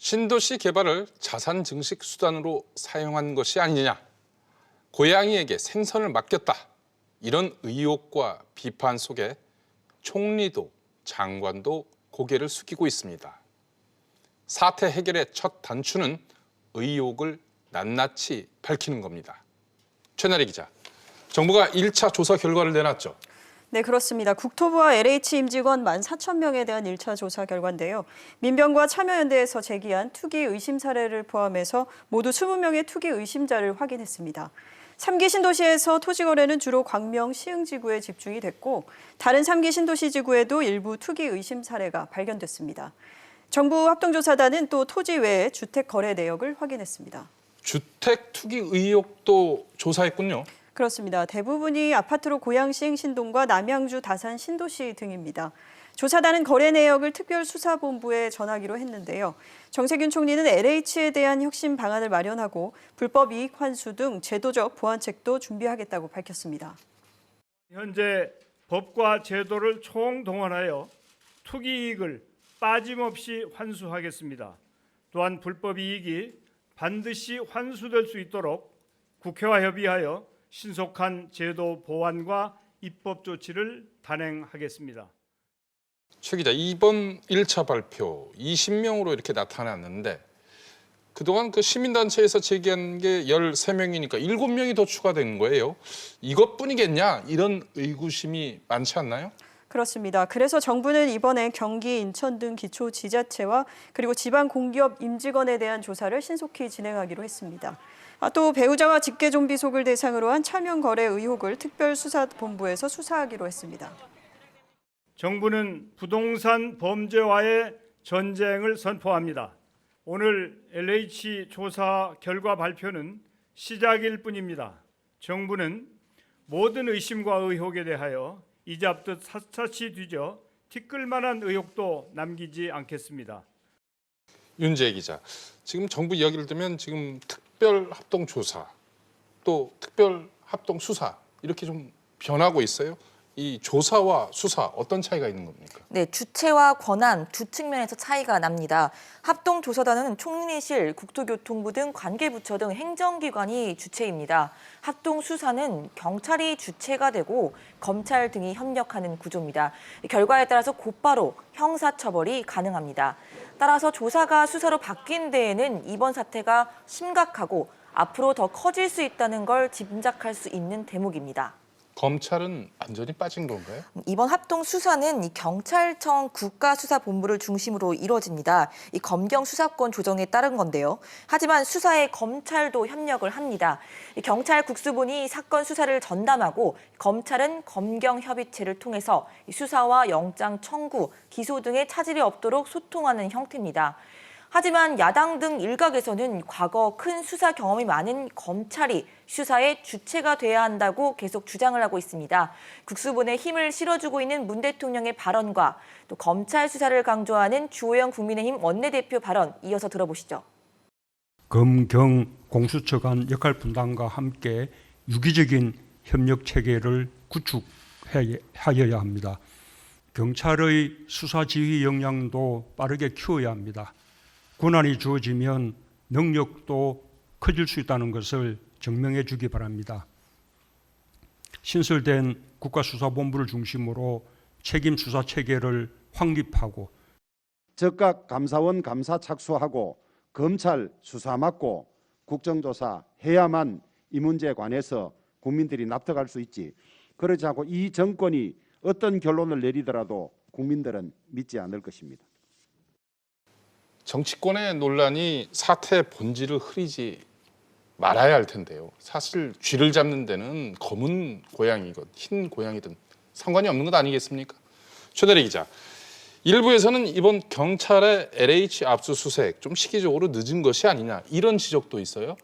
신도시 개발을 자산 증식 수단으로 사용한 것이 아니냐, 고양이에게 생선을 맡겼다, 이런 의혹과 비판 속에 총리도 장관도 고개를 숙이고 있습니다. 사태 해결의 첫 단추는 의혹을 낱낱이 밝히는 겁니다. 최나리 기자, 정부가 1차 조사 결과를 내놨죠. 네, 그렇습니다. 국토부와 LH 임직원 14,000명에 대한 1차 조사 결과인데요. 민변과 참여연대에서 제기한 투기 의심 사례를 포함해서 모두 20명의 투기 의심자를 확인했습니다. 3기 신도시에서 토지 거래는 주로 광명 시흥지구에 집중이 됐고 다른 3기 신도시 지구에도 일부 투기 의심 사례가 발견됐습니다. 정부 합동조사단은 또 토지 외에 주택 거래 내역을 확인했습니다. 주택 투기 의혹도 조사했군요. 그렇습니다. 대부분이 아파트로 고양시흥 신동과 남양주 다산 신도시 등입니다. 조사단은 거래 내역을 특별수사본부에 전하기로 했는데요. 정세균 총리는 LH에 대한 혁신 방안을 마련하고 불법 이익 환수 등 제도적 보완책도 준비하겠다고 밝혔습니다. 현재 법과 제도를 총동원하여 투기 이익을 빠짐없이 환수하겠습니다. 또한 불법 이익이 반드시 환수될 수 있도록 국회와 협의하여 신속한 제도 보완과 입법 조치를 단행하겠습니다. 최 기자, 이번 1차 발표 20명으로 이렇게 나타났는데 그동안 그 시민단체에서 제기한 게 13명이니까 7명이 더 추가된 거예요. 이것뿐이겠냐? 이런 의구심이 많지 않나요? 그렇습니다. 그래서 정부는 이번에 경기, 인천 등 기초지자체와 그리고 지방공기업 임직원에 대한 조사를 신속히 진행하기로 했습니다. 또 배우자와 직계 좀비 속을 대상으로 한 차명 거래 의혹을 특별수사본부에서 수사하기로 했습니다. 정부는 부동산 범죄와의 전쟁을 선포합니다. 오늘 LH 조사 결과 발표는 시작일 뿐입니다. 정부는 모든 의심과 의혹에 대하여 이잡듯 샅샅이 뒤져 티끌만한 의혹도 남기지 않겠습니다. 윤재 기자, 지금 정부 이야기를 들으면 지금 특별합동조사 또 특별합동수사 이렇게 좀 변하고 있어요. 이 조사와 수사 어떤 차이가 있는 겁니까? 네, 주체와 권한 두 측면에서 차이가 납니다. 합동조사단은 총리실, 국토교통부 등 관계부처 등 행정기관이 주체입니다. 합동수사는 경찰이 주체가 되고 검찰 등이 협력하는 구조입니다. 결과에 따라서 곧바로 형사처벌이 가능합니다. 따라서 조사가 수사로 바뀐 데에는 이번 사태가 심각하고 앞으로 더 커질 수 있다는 걸 짐작할 수 있는 대목입니다. 검찰은 완전히 빠진 건가요? 이번 합동 수사는 이 경찰청 국가수사본부를 중심으로 이루어집니다. 이 검경 수사권 조정에 따른 건데요. 하지만 수사에 검찰도 협력을 합니다. 이 경찰 국수본이 사건 수사를 전담하고 검찰은 검경 협의체를 통해서 수사와 영장 청구, 기소 등의 차질이 없도록 소통하는 형태입니다. 하지만 야당 등 일각에서는 과거 큰 수사 경험이 많은 검찰이 수사의 주체가 돼야 한다고 계속 주장을 하고 있습니다. 국수본에 힘을 실어주고 있는 문 대통령의 발언과 또 검찰 수사를 강조하는 주호영 국민의힘 원내대표 발언 이어서 들어보시죠. 검경 공수처 간 역할 분담과 함께 유기적인 협력 체계를 구축하여야 합니다. 경찰의 수사 지휘 역량도 빠르게 키워야 합니다. 권한이 주어지면 능력도 커질 수 있다는 것을 증명해 주기 바랍니다. 신설된 국가수사본부를 중심으로 책임 수사 체계를 확립하고 즉각 감사원 감사 착수하고 검찰 수사 맡고 국정조사 해야만 이 문제에 관해서 국민들이 납득할 수 있지. 그렇지 않고 이 정권이 어떤 결론을 내리더라도 국민들은 믿지 않을 것입니다. 정치권의 논란이 사태의 본질을 흐리지 말아야 할 텐데요. 사실 쥐를 잡는 데는 검은 고양이건 흰 고양이든 상관이 없는 것 아니겠습니까? 최대리 기자, 일부에서는 이번 경찰의 LH 압수수색 좀 시기적으로 늦은 것이 아니냐 이런 지적도 있어요.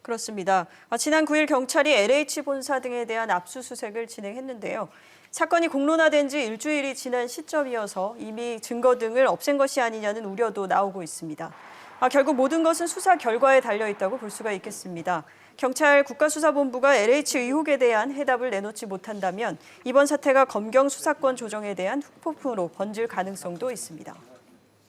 그렇습니다. 지난 9일 경찰이 LH 본사 등에 대한 압수수색을 진행했는데요. 사건이 공론화된 지 일주일이 지난 시점이어서 이미 증거 등을 없앤 것이 아니냐는 우려도 나오고 있습니다. 결국 모든 것은 수사 결과에 달려있다고 볼 수가 있겠습니다. 경찰 국가수사본부가 LH 의혹에 대한 해답을 내놓지 못한다면 이번 사태가 검경 수사권 조정에 대한 후폭풍으로 번질 가능성도 있습니다.